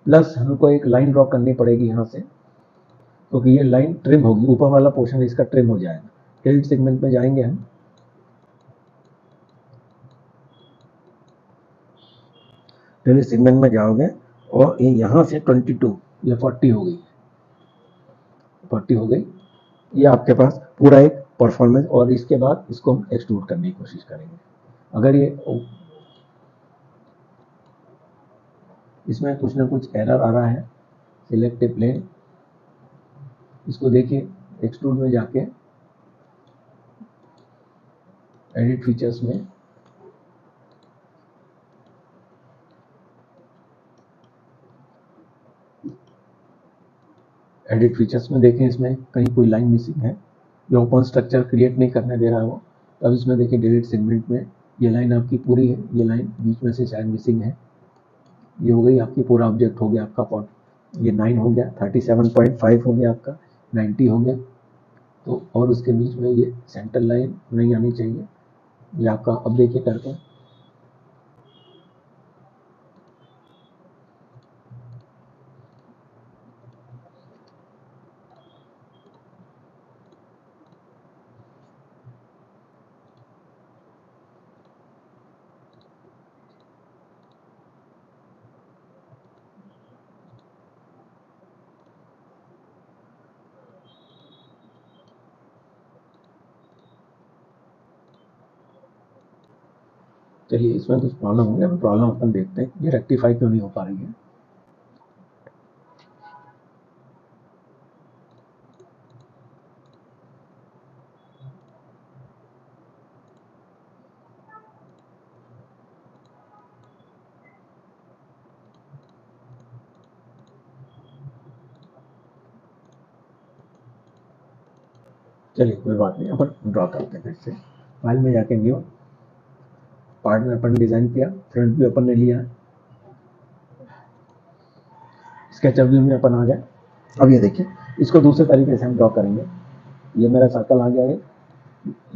प्लस हमको एक लाइन ड्रॉ करनी पड़ेगी यहाँ से, क्योंकि ये लाइन ट्रिम होगी, ऊपर वाला पोर्शन इसका ट्रिम हो जाएगा। डिलीट सेगमेंट में जाएंगे हम, डिलीट सेगमेंट में जाओगे और ये यहाँ से 22 ये 40 हो गई, 40 हो गई। ये आपके पास पूरा एक परफॉर्मेंस, और इसके बाद इसको हम एक्सट्रूड करने की कोशिश करेंगे। अगर ये इसमें कुछ ना कुछ एरर आ रहा है, सिलेक्ट ए प्लेन, इसको देखिए एक्सट्रूड में जाके एडिट फीचर्स में एडिट फीचर्स में देखें इसमें कहीं कोई लाइन मिसिंग है, ये ओपन स्ट्रक्चर क्रिएट नहीं करने दे रहा है वो। अब इसमें देखिए डिलीट सेगमेंट में ये लाइन आपकी पूरी है, ये लाइन बीच में से शायद मिसिंग है। ये हो गई आपकी, पूरा ऑब्जेक्ट हो गया आपका पॉट, ये 9 हो गया, 37.5 हो गया आपका, 90 हो गया। तो और उसके बीच में ये सेंटर लाइन नहीं आनी चाहिए, ये आपका अब देखिए करके चलिए इसमें कुछ प्रॉब्लम हो गया, प्रॉब्लम अपन देखते हैं ये रेक्टिफाई क्यों नहीं हो पा रही है। चलिए कोई बात नहीं, अपन ड्रॉ करते हैं फिर से। फाइल में जाके न्यू पार्ट में अपन डिजाइन किया, फ्रंट व्यू अपन ने लिया, स्केचअप व्यू में अपन आ गए। अब ये देखिए इसको दूसरे तरीके से हम ड्रॉ करेंगे। ये मेरा सर्कल आ गया, है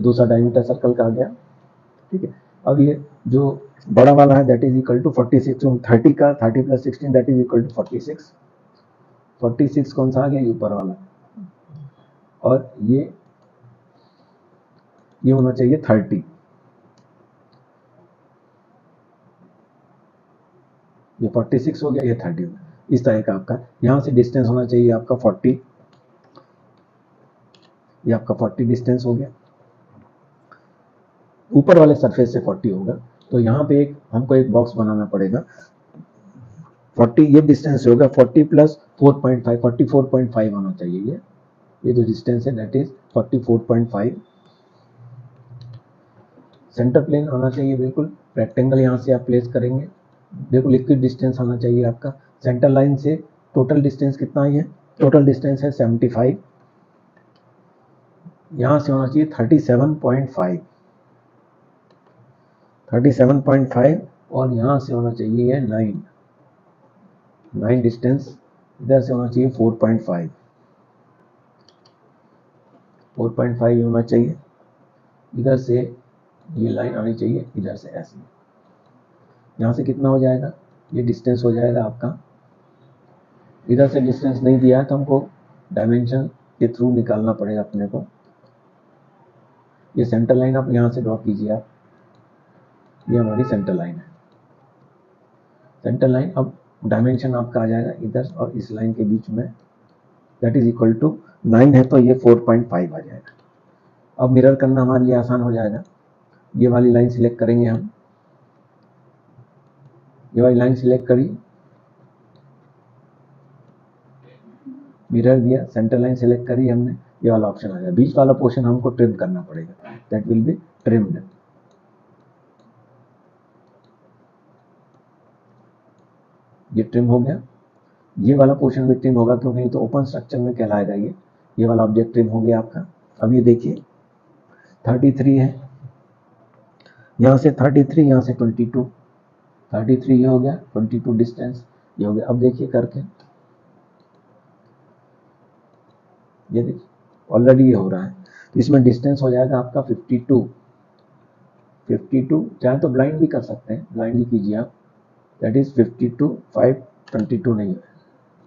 दूसरा डायमीटर सर्कल का आ गया, ठीक है। अब ये जो बड़ा वाला है दैट इज इक्वल टू 46, 30 का 30 + 16 दैट इज इक्वल टू 46। 46 कौन सा आ गया, ऊपर वाला, और ये होना चाहिए 30, ये 46 हो गया, ये 30 हो गया। इस तरह का आपका यहाँ से डिस्टेंस होना चाहिए आपका 40, ये आपका 40 डिस्टेंस हो गया, ऊपर वाले सरफेस से 40 होगा। तो यहाँ पे हमको एक बॉक्स बनाना पड़ेगा। 40 ये डिस्टेंस होगा, 40 प्लस 4.5, 44.5 होना चाहिए। ये जो डिस्टेंस है दैट इज 44.5। सेंटर प्लेन आना चाहिए बिल्कुल, रेक्टेंगल यहाँ से आप प्लेस करेंगे, बिल्कुल इक्वल डिस्टेंस आना चाहिए आपका। सेंटर लाइन से टोटल डिस्टेंस कितना है? टोटल डिस्टेंस है 75, यहाँ से होना चाहिए 37.5, 37.5 और यहाँ से होना चाहिए 9 डिस्टेंस, इधर से होना चाहिए 4.5 होना चाहिए। इधर से ये लाइन आनी चाहिए, इधर से ऐसे। यहाँ से कितना हो जाएगा? ये डिस्टेंस हो जाएगा आपका। इधर से डिस्टेंस नहीं दिया है तो हमको डायमेंशन के थ्रू निकालना पड़ेगा अपने को। ये सेंटर लाइन आप यहाँ से ड्रॉ कीजिए आप, ये हमारी सेंटर लाइन है। सेंटर लाइन अब डायमेंशन आपका आ जाएगा इधर और इस लाइन के बीच में, दैट इज इक्वल टू 9 है तो ये 4.5 आ जाएगा। अब मिरर करना हमारे लिए आसान हो जाएगा। ये वाली लाइन सिलेक्ट करेंगे हम, ये वाली लाइन सिलेक्ट करी, मिरर दिया, सेंटर लाइन सिलेक्ट करी हमने, ये वाला ऑप्शन आ गया। बीच वाला पोर्शन हमको ट्रिम करना पड़ेगा, दैट विल बी ट्रिम्ड। ये ट्रिम हो गया, ये वाला पोर्शन भी ट्रिम होगा क्योंकि तो ओपन स्ट्रक्चर में कहलाएगा ये वाला ऑब्जेक्ट ट्रिम हो गया आपका। अब ये देखिए 33 है, यहाँ से 33, यहाँ से 22, 33 ये हो गया, 22 डिस्टेंस ये हो गया। अब देखिए करके, ये देखिए ऑलरेडी ये हो रहा है, तो इसमें डिस्टेंस हो जाएगा आपका 52। चाहे तो ब्लाइंड भी कर सकते हैं, ब्लाइंड ही कीजिए आप, दैट इज 52, 5, 22 नहीं है।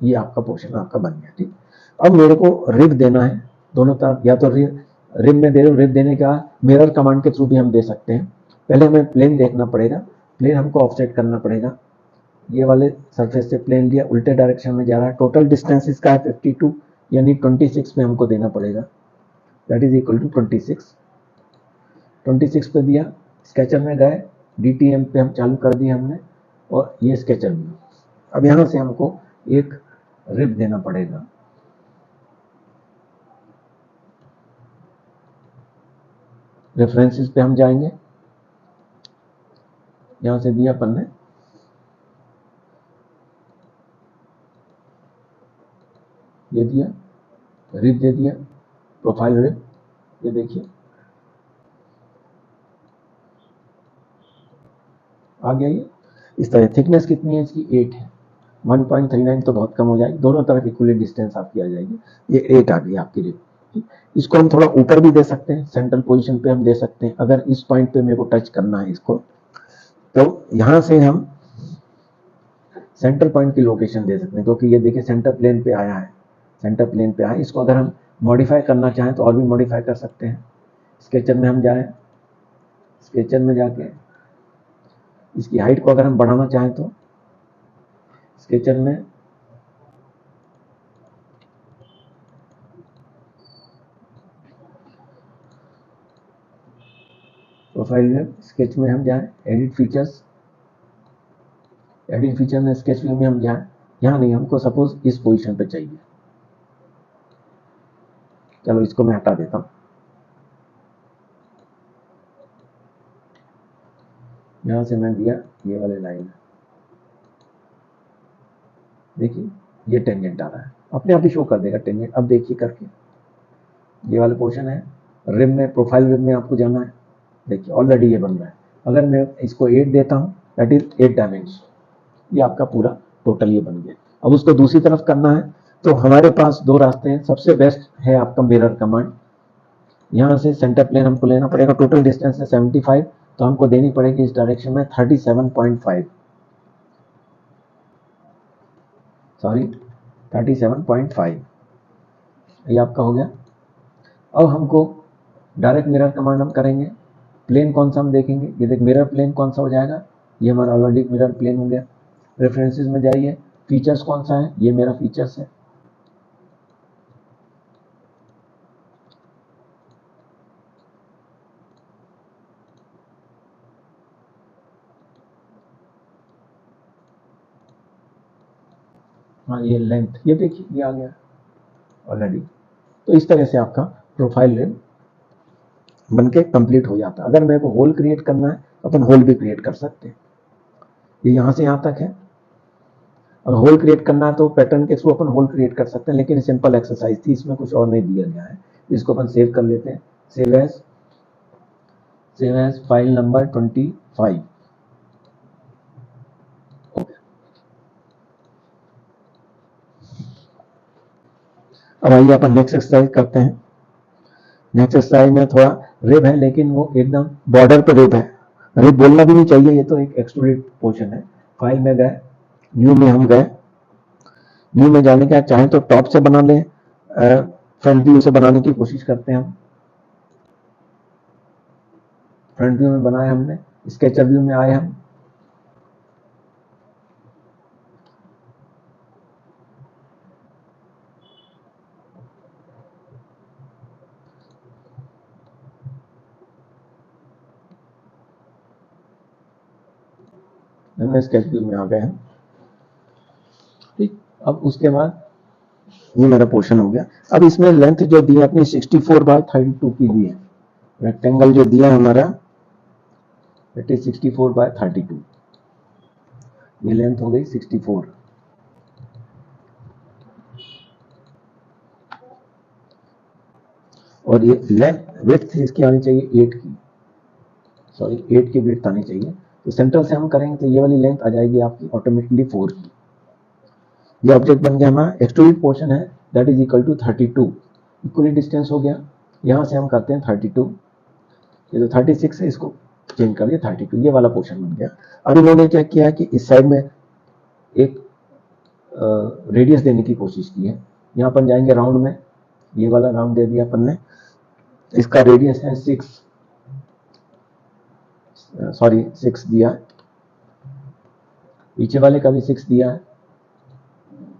ये आपका पोर्शन आपका बन गया, ठीक। अब मेरे को रिब देना है दोनों तरफ, या तो रिब में दे रहे हो, रिब देने का मिरर कमांड के थ्रू भी हम दे सकते हैं। पहले हमें प्लेन देखना पड़ेगा, प्लेन हमको ऑफसेट करना पड़ेगा। ये वाले सरफेस से प्लेन लिया, उल्टे डायरेक्शन में जा रहा है, टोटल डिस्टेंस इसका है 52, यानी 26 पे हमको देना पड़ेगा, दैट इज इक्वल टू 26 पे दिया। स्केचर में गए, DTM पे हम चालू कर दिया हमने, और ये स्केचर में। अब यहाँ से हमको एक रिब देना पड़ेगा, रेफरेंसेस पे हम जाएंगे, यहाँ से दिया अपन ने, ये दिया, रिब दे दिया, प्रोफाइल रिब, ये देखिए आ गया। ये इस तरह थिकनेस कितनी है इसकी? 8 है, 1.39 तो बहुत कम हो जाएगी, दोनों तरफ इक्वली डिस्टेंस आपकी आ जाएगी। ये 8 आ गई आपकी रिब। इसको हम थोड़ा ऊपर भी दे सकते हैं, सेंट्रल पोजीशन पे हम दे सकते हैं। अगर इस पॉइंट पे मेरे को टच करना है इसको, तो यहाँ से हम सेंटर पॉइंट की लोकेशन दे सकते हैं, क्योंकि ये देखिए सेंटर प्लेन पे आया है, सेंटर प्लेन पे आया। इसको अगर हम मॉडिफाई करना चाहें तो और भी मॉडिफाई कर सकते हैं। स्केचर में हम जाएं, स्केचर में जाके इसकी हाइट को अगर हम बढ़ाना चाहें तो स्केचर में प्रोफाइल में, स्केच में हम जाएं, एडिट फीचर्स, एडिट फीचर में स्केच व्यू में हम जाएं। यहाँ नहीं, हमको सपोज इस पोजीशन पे चाहिए, चलो इसको मैं हटा देता हूँ। यहाँ से मैं दिया ये वाले लाइन, देखिए ये टेंजेंट आ रहा है, अपने आप ही शो कर देगा टेंजेंट। अब देखिए करके, ये वाला पोर्शन है, रिब में, प्रोफाइल रिब में आपको जाना है, देखिए ऑलरेडी ये बन रहा है। अगर मैं इसको 8 देता हूँ, दैट इज 8 डायमेंशन, ये आपका पूरा टोटल ये बन गया। अब उसको दूसरी तरफ करना है तो हमारे पास दो रास्ते हैं। सबसे बेस्ट है आपका मिरर कमांड। यहाँ से सेंटर प्लेन हमको लेना पड़ेगा, टोटल डिस्टेंस है 75, तो हमको देनी पड़ेगी इस डायरेक्शन में 37.5, सॉरी 37.5, ये आपका हो गया। अब हमको डायरेक्ट मिरर कमांड हम करेंगे। प्लेन कौन सा हम देखेंगे, ये देख मिरर प्लेन कौन सा हो जाएगा, ये हमारा ऑलरेडी मिरर प्लेन हो गया। रेफरेंसेस में जाइए, फीचर्स कौन सा है, ये मेरा फीचर्स है। हाँ ये लेंथ, ये देखिए ये आ गया ऑलरेडी। तो इस तरह से आपका प्रोफाइल रिब बन के कंप्लीट हो जाता है। अगर मेरे को होल क्रिएट करना है तो अपन होल भी क्रिएट कर सकते हैं। ये यहाँ से यहाँ तक है। और होल क्रिएट करना है तो पैटर्न के थ्रू अपन होल क्रिएट कर सकते हैं, लेकिन सिंपल एक्सरसाइज थी, इसमें कुछ और नहीं दिया गया है। इसको अपन सेव कर लेते हैं। Save as file number 25। अब आइए अपन नेक्स्ट एक्सरसाइज करते हैं। नेक्स्ट एक्सरसाइज में थोड़ा रिब है, लेकिन वो एकदम बॉर्डर पे रिब है। रिब बोलना भी नहीं चाहिए, ये तो एक एक्सट्रूडेड पोर्शन है। फाइल में गए, न्यू में हम गए। न्यू में जाने के चाहे तो टॉप से बना लें, फ्रंट व्यू से बनाने की कोशिश करते हैं हम। फ्रंट व्यू में बनाया हमने, स्केचर व्यू में आए हम। हमने स्केच व्यू में आ गए हैं, ठीक। अब उसके बाद ये मेरा पोर्शन हो गया। अब इसमें लेंथ जो दी है अपनी 64/32 की दी है। रेक्टेंगल जो दिया है हमारा इट इज 64/32। ये लेंथ हो गई 64। और ये लेंथ विड्थ इसकी आनी चाहिए 8 की, सॉरी 8 की विड्थ आनी चाहिए। तो सेंटर से हम करेंगे तो ये वाली लेंथ आ जाएगी आपकी ऑटोमेटिकली 4 की। ये ऑब्जेक्ट बन गया हमारा। एक्सट्रूडेड पोर्शन है that is equal to 32। Equally distance हो गया। यहाँ से हम करते हैं 32। ये तो 36 है, इसको चेंज कर दिया 32। ये वाला पोर्शन बन गया। अब इन्होंने क्या किया कि इस साइड में एक रेडियस देने की कोशिश की है। यहाँ पर जाएंगे राउंड में, ये वाला राउंड दे दिया अपन ने। इसका रेडियस है 6 दिया है। पीछे वाले का भी 6 दिया है,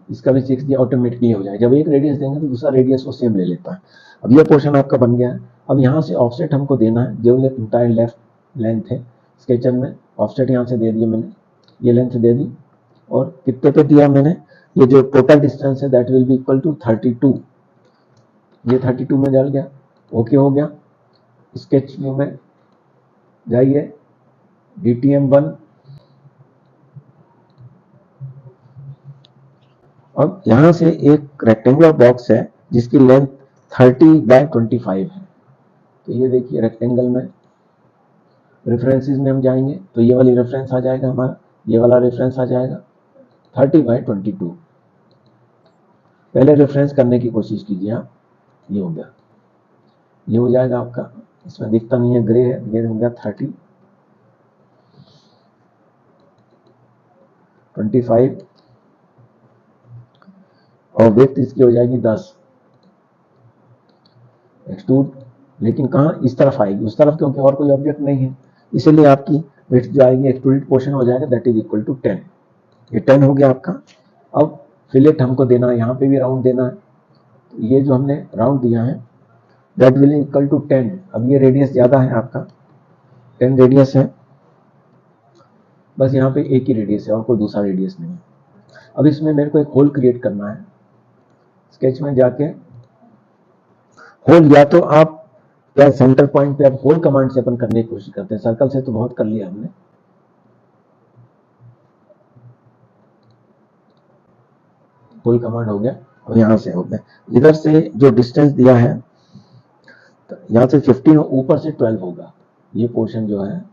इसका भी 6 दिया। ऑटोमेटिकली हो जाए, जब एक रेडियस देंगे तो दूसरा रेडियस वो सेम ले लेता है। अब ये पोर्शन आपका बन गया है। अब यहाँ से ऑफसेट हमको देना है, जो ये इंटायर लेफ्ट लेंथ है स्केचर में, ऑफसेट यहाँ से दे दिया मैंने, ये लेंथ दे दी। और कितने पे दिया मैंने, ये जो टोटल डिस्टेंस है that will be equal to 32। ये 32 में डाल गया, ओके हो गया। स्केच व्यू में जाइए, DTM1। अब यहाँ से एक रेक्टेंगुलर बॉक्स है जिसकी लेंथ 30/25 है। तो ये देखिए रेक्टेंगल में रेफरेंसेस में हम जाएंगे तो ये वाली रेफरेंस आ जाएगा हमारा, ये वाला रेफरेंस आ जाएगा 30/22। पहले रेफरेंस करने की कोशिश कीजिए आप। ये हो गया, ये हो जाएगा आपका। इसमें दिखता नहीं है, ग्रे है। ये हो गया 30/25 और विड्थ इसकी हो जाएगी 10। एक्सट्रूड, लेकिन कहाँ, इस तरफ आएगी, उस तरफ क्योंकि और कोई ऑब्जेक्ट नहीं है, इसलिए आपकी विड्थ जो आएगी एक्सट्रूडेड पोर्शन हो जाएगा दैट इज इक्वल टू 10। ये 10 हो गया आपका। अब फिलेट हमको देना है, यहाँ पे भी राउंड देना है। तो ये जो हमने राउंड दिया है दैट विल इक्वल टू 10। अब ये रेडियस ज़्यादा है आपका, 10 रेडियस है। बस यहाँ पे एक ही रेडियस है और कोई दूसरा रेडियस नहीं है। अब इसमें मेरे को एक होल क्रिएट करना है। स्केच में जाके होल, या तो आप या सेंटर पॉइंट पे आप होल कमांड से अपन करने की कोशिश करते हैं। सर्कल से तो बहुत कर लिया हमने। होल कमांड हो गया और यहाँ से हो गया। इधर से जो डिस्टेंस दिया है तो यहाँ से 15 ऊपर से 12 होगा ये पोर्शन जो है,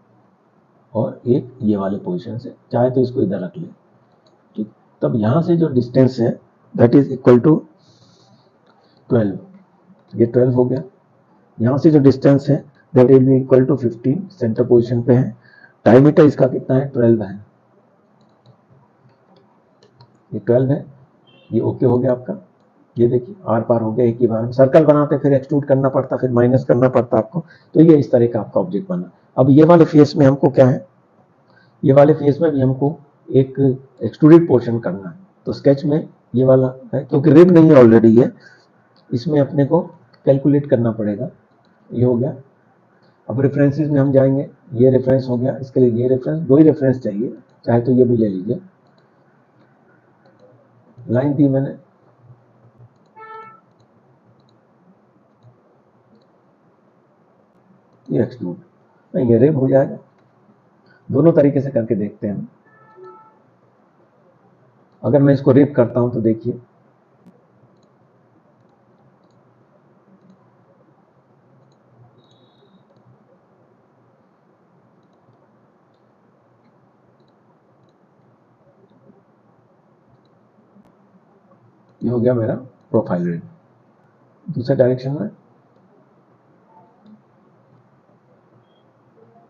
और एक ये वाले पोर्शन से, चाहे तो इसको इधर रख ले, ठीक। तब यहाँ से जो डिस्टेंस है दैट इज इक्वल टू 12। ये 12 हो गया। यहाँ से जो डिस्टेंस है that will be equal to 15, centre position पे है। डायमीटर इसका कितना है, 12 है। ये 12 है। ये ओके हो गया आपका। ये देखिए आर पार हो गया एक ही बार में। सर्कल बनाते फिर एक्सट्रूड करना पड़ता, फिर माइनस करना पड़ता आपको। तो ये इस तरह का आपका ऑब्जेक्ट बना। अब ये वाले फेस में हमको क्या है, ये वाले फेस में भी हमको एक एक्सट्रूडेड पोर्शन करना है। तो स्केच में ये वाला है, क्योंकि रिब नहीं है ऑलरेडी है, इसमें अपने को कैलकुलेट करना पड़ेगा। ये हो गया। अब रेफरेंसेस में हम जाएंगे, ये रेफरेंस हो गया, इसके लिए ये रेफरेंस, दो ही रेफरेंस चाहिए, चाहे तो ये भी ले लीजिए। लाइन दी मैंने, ये एक्सट्रूड, नहीं ये रिप हो जाएगा। दोनों तरीके से करके देखते हैं। अगर मैं इसको रिप करता हूं तो देखिए, ये हो गया मेरा प्रोफाइल रिप। दूसरे डायरेक्शन में,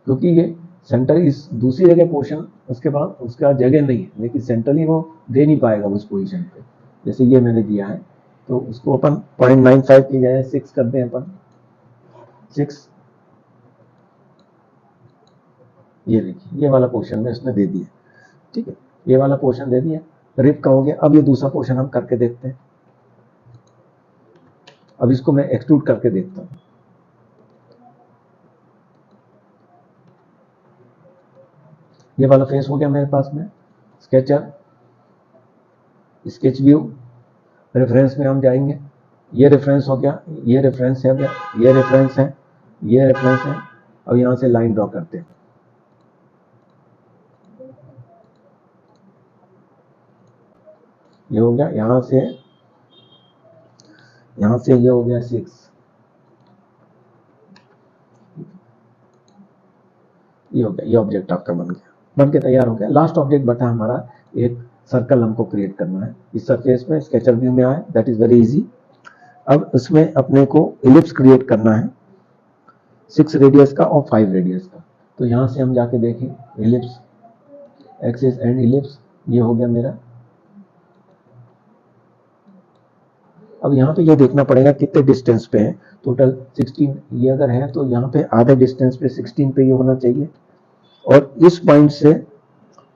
क्योंकि ये सेंटर इस दूसरी जगह पोर्शन, उसके बाद उसका जगह नहीं है, लेकिन सेंट्रली वो दे नहीं पाएगा उस पोजीशन पे। जैसे ये मैंने दिया है, तो उसको अपन 0.95 की जगह 6 कर दें अपन, 6। ये देखिए, ये वाला पोर्शन में उसने दे दिया, ठीक है, ये वाला पोर्शन दे दिया, रिप का हो गया। अब ये दूसरा पोर्शन हम करके देखते हैं। अब इसको मैं एक्सट्रूड करके देखता हूं। ये वाला फेस हो गया मेरे पास में, स्केचर, स्केच व्यू, रेफरेंस में हम जाएंगे, ये रेफरेंस हो गया, ये रेफरेंस हो गया, ये रेफरेंस है, ये रेफरेंस है। अब यहां से लाइन ड्रॉ करते हैं। ये हो गया, यहां से ये हो गया 6, ये हो गया, ये ऑब्जेक्ट आपका बन के तैयार हो गया। लास्ट ऑब्जेक्ट बचा हमारा, एक सर्कल हमको क्रिएट करना है इस सरफेस में, स्केचर व्यू में आए, दैट इज वेरी इजी। अब इसमें अपने को इलिप्स क्रिएट करना है, 6 रेडियस का और 5 रेडियस का। तो यहां से हम जाके देखें, इलिप्स, एक्सिस एंड इलिप्स, ये हो गया मेरा। अब यहाँ पे ये देखना पड़ेगा कितने डिस्टेंस पे है, टोटल 16 ये अगर है तो यहाँ पे आधे डिस्टेंस पे 16 पे ये होना चाहिए, और इस पॉइंट से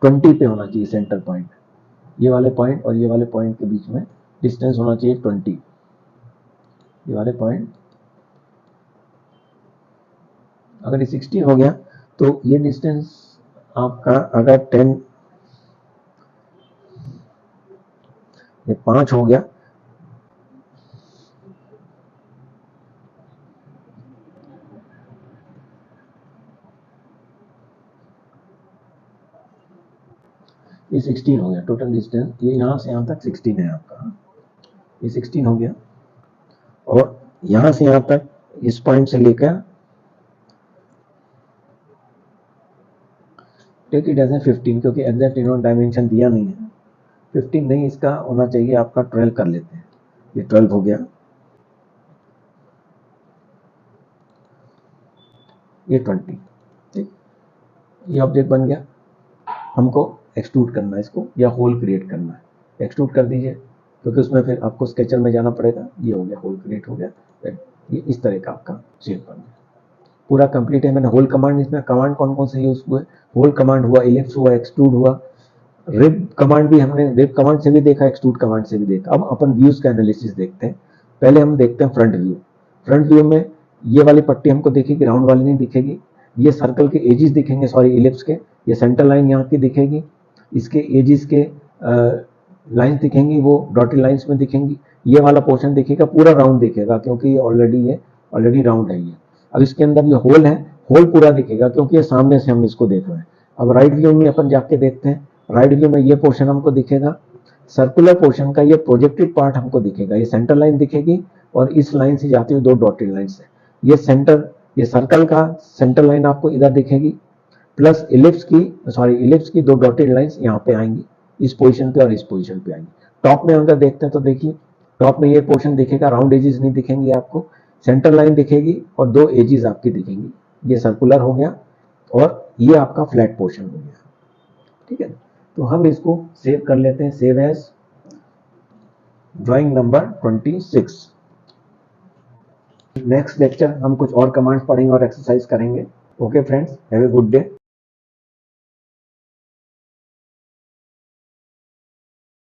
20 पे होना चाहिए सेंटर पॉइंट। ये वाले पॉइंट और ये वाले पॉइंट के बीच में डिस्टेंस होना चाहिए 20, ये वाले पॉइंट। अगर ये 16 हो गया तो ये डिस्टेंस आपका अगर 10, ये 5 हो गया, ये 16 हो गया टोटल डिस्टेंस। ये यहां से यहां तक 16 है आपका, ये 16 हो गया। और यहां से यहां तक इस पॉइंट से लेकर टेक इट एज ए 15, क्योंकि एग्जैक्ट इन्होंने डायमेंशन दिया नहीं है। 15 नहीं, इसका होना चाहिए आपका 12 कर लेते हैं, ये 12 हो गया, ये 20, ठीक। ये ऑब्जेक्ट बन गया। हमको एक्सट्रूड करना है इसको, या होल क्रिएट करना है। एक्सट्रूड कर दीजिए, क्योंकि उसमें फिर आपको स्केचर में जाना पड़ेगा। ये हो गया, होल क्रिएट हो गया, ये इस तरह का आपका शेप बन गया, पूरा कंप्लीट है। मैंने होल कमांड, इसमें कमांड कौन कौन से यूज हुए, होल कमांड हुआ, इलिप्स हुआ, एक्सट्रूड हुआ, रिप कमांड भी हमने रिप कमांड से भी देखा, एक्सट्रूड कमांड से भी देखा। अब अपन व्यूज का एनालिसिस देखते हैं। पहले हम देखते हैं फ्रंट व्यू। फ्रंट व्यू में ये वाली पट्टी हमको दिखेगी, राउंड वाली नहीं दिखेगी। ये सर्कल के एजिस दिखेंगे, सॉरी इलिप्स के, ये सेंटर लाइन यहाँ की दिखेगी, इसके एजिस के लाइंस दिखेंगी, वो डॉटेड लाइंस में दिखेंगी। ये वाला पोर्शन दिखेगा, पूरा राउंड दिखेगा, क्योंकि ऑलरेडी राउंड है ये। अब इसके अंदर ये होल है, होल पूरा दिखेगा, क्योंकि ये सामने से हम इसको देख रहे हैं। अब राइट व्यू में अपन जाके देखते हैं। राइट व्यू में ये पोर्शन हमको दिखेगा, सर्कुलर पोर्शन का ये प्रोजेक्टेड पार्ट हमको दिखेगा, ये सेंटर लाइन दिखेगी, और इस लाइन से जाती हुई 2 डॉटेड लाइंस है। ये सर्कल का सेंटर लाइन आपको इधर दिखेगी, प्लस इलिप्स की 2 डॉटेड लाइंस यहाँ पे आएंगी, इस पोजीशन पे और इस पोजीशन पे आएंगी। टॉप में अगर देखते हैं तो देखिए, टॉप में ये पोर्शन दिखेगा, राउंड एजेस नहीं दिखेंगे आपको, सेंटर लाइन दिखेगी और 2 एजेस आपकी दिखेंगी। ये सर्कुलर हो गया और ये आपका फ्लैट पोर्शन हो गया, ठीक है। तो हम इसको सेव कर लेते हैं, save as drawing number 26। Next lecture हम कुछ और कमांड्स पढ़ेंगे और एक्सरसाइज करेंगे। Okay friends, have a good day.